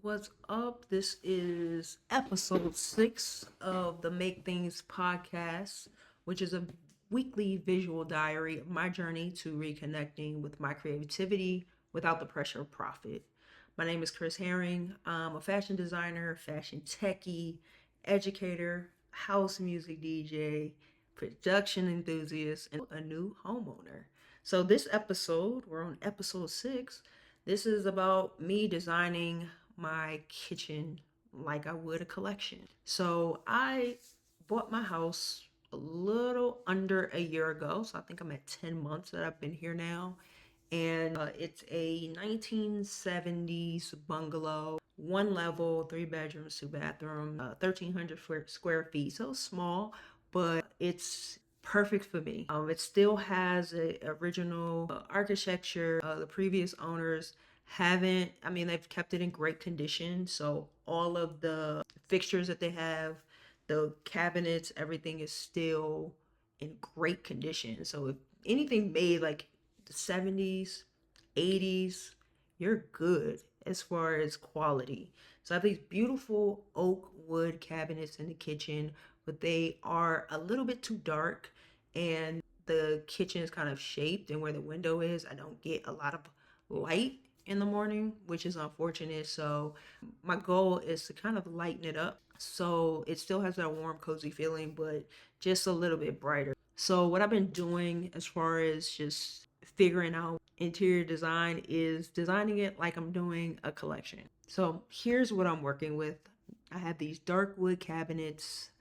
What's up? This is episode 6 of the Make Things podcast, which is a weekly visual diary of my journey to reconnecting with my creativity without the pressure of profit. My name is Chris Herring. I'm a fashion designer, fashion techie, educator, house music DJ, production enthusiast, and a new homeowner. So, this episode, we're on episode 6. This is about me designing my kitchen like I would a collection. So I bought my house a little under a year ago. So I think I'm at 10 months that I've been here now. And it's a 1970s bungalow, one level, 3 bedrooms, 2 bathrooms, 1,300 square feet. So small, but it's perfect for me. It still has a original architecture. The previous owners they've kept it in great condition. So all of the fixtures that they have, the cabinets, everything is still in great condition. So if anything made like the 70s, 80s, you're good as far as quality. So I have these beautiful oak wood cabinets in the kitchen, but they are a little bit too dark, and the kitchen is kind of shaped, and where the window is, I don't get a lot of light in the morning, which is unfortunate. So my goal is to kind of lighten it up so it still has that warm, cozy feeling, but just a little bit brighter. So what I've been doing as far as just figuring out interior design is designing it like I'm doing a collection. So here's what I'm working with. I have these dark wood cabinets,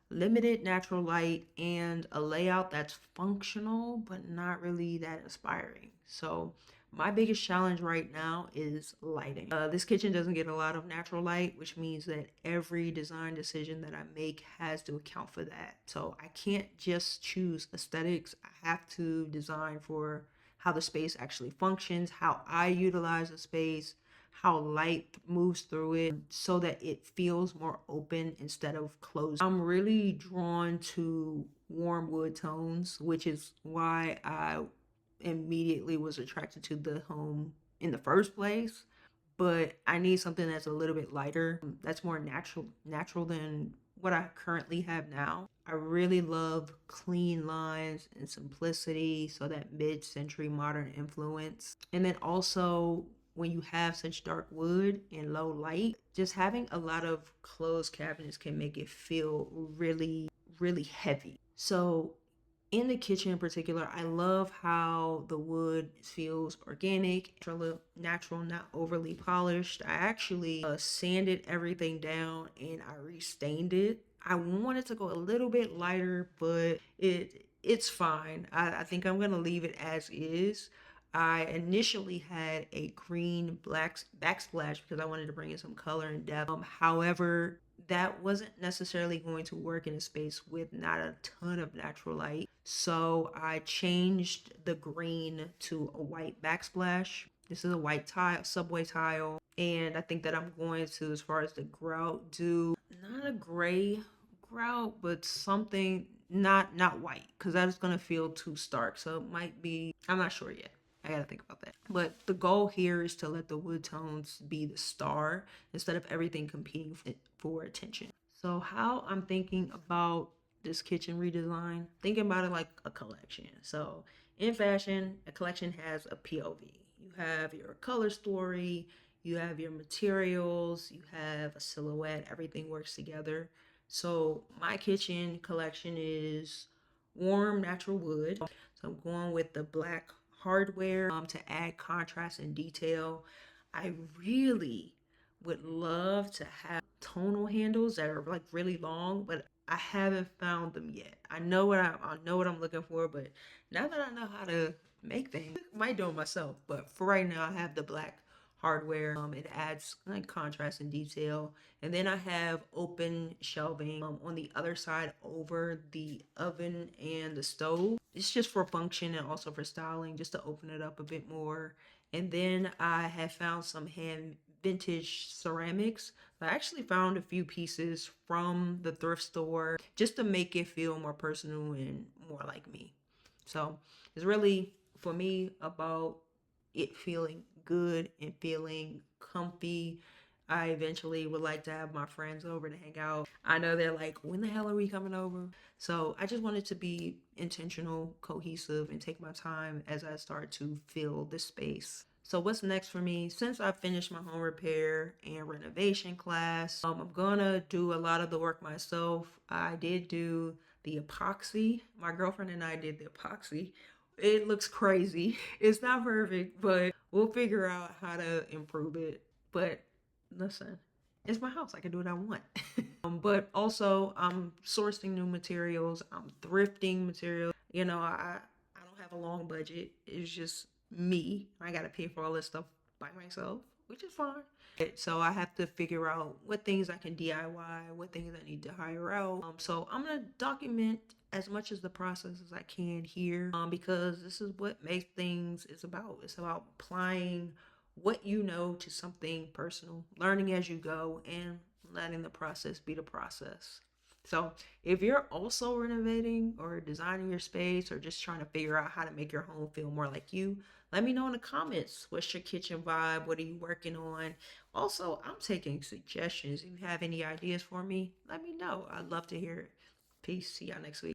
limited natural light, and a layout that's functional but not really that inspiring. So my biggest challenge right now is lighting. This kitchen doesn't get a lot of natural light, which means that every design decision that I make has to account for that. So I can't just choose aesthetics. I have to design for how the space actually functions, how I utilize the space, how light moves through it so that it feels more open instead of closed. I'm really drawn to warm wood tones, which is why I immediately was attracted to the home in the first place. But I need something that's a little bit lighter, that's more natural than what I currently have now. I really love clean lines and simplicity, so that mid-century modern influence. And then also, when you have such dark wood and low light, just having a lot of closed cabinets can make it feel really, really heavy. So in the kitchen in particular, I love how the wood feels organic, natural, not overly polished. I actually sanded everything down and I restained it. I wanted to go a little bit lighter, but it's fine. I think I'm gonna leave it as is. I initially had a green black backsplash because I wanted to bring in some color and depth. However, that wasn't necessarily going to work in a space with not a ton of natural light. So I changed the green to a white backsplash. This is a white tile, subway tile. And I think that I'm going to, as far as the grout, do not a gray grout, but something not white, because that is going to feel too stark. So it might be, I'm not sure yet. I gotta think about that. But the goal here is to let the wood tones be the star instead of everything competing for attention. So how I'm thinking about this kitchen redesign, thinking about it like a collection. So in fashion, a collection has a POV. You have your color story, you have your materials, you have a silhouette, everything works together. So my kitchen collection is warm natural wood. So I'm going with the black hardware to add contrast and detail. I really would love to have tonal handles that are like really long, but I haven't found them yet. I know what I'm looking for, but now that I know how to make things, I might do it myself. But for right now, I have the black hardware. It adds like contrast and detail. And then I have open shelving on the other side over the oven and the stove. It's just for function and also for styling, just to open it up a bit more. And then I have found some hand vintage ceramics. I actually found a few pieces from the thrift store just to make it feel more personal and more like me. So it's really, for me, about it feeling good and feeling comfy. I eventually would like to have my friends over to hang out. I know they're like, when the hell are we coming over? So I just wanted to be intentional, cohesive, and take my time as I start to fill the space. So what's next for me? Since I finished my home repair and renovation class, I'm gonna do a lot of the work myself. I did do the epoxy. My girlfriend and I did the epoxy. It looks crazy. It's not perfect, but we'll figure out how to improve it. But listen, it's my house. I can do what I want. But also, I'm sourcing new materials. I'm thrifting materials. I don't have a long budget. It's just me. I got to pay for all this stuff by myself, which is fine. So I have to figure out what things I can DIY, what things I need to hire out. So I'm gonna document as much as the process as I can here, because this is what Make Things is about. It's about applying what you know to something personal, learning as you go, and letting the process be the process. So, if you're also renovating or designing your space or just trying to figure out how to make your home feel more like you, let me know in the comments. What's your kitchen vibe? What are you working on? Also, I'm taking suggestions. If you have any ideas for me, let me know. I'd love to hear it. Peace. See y'all next week.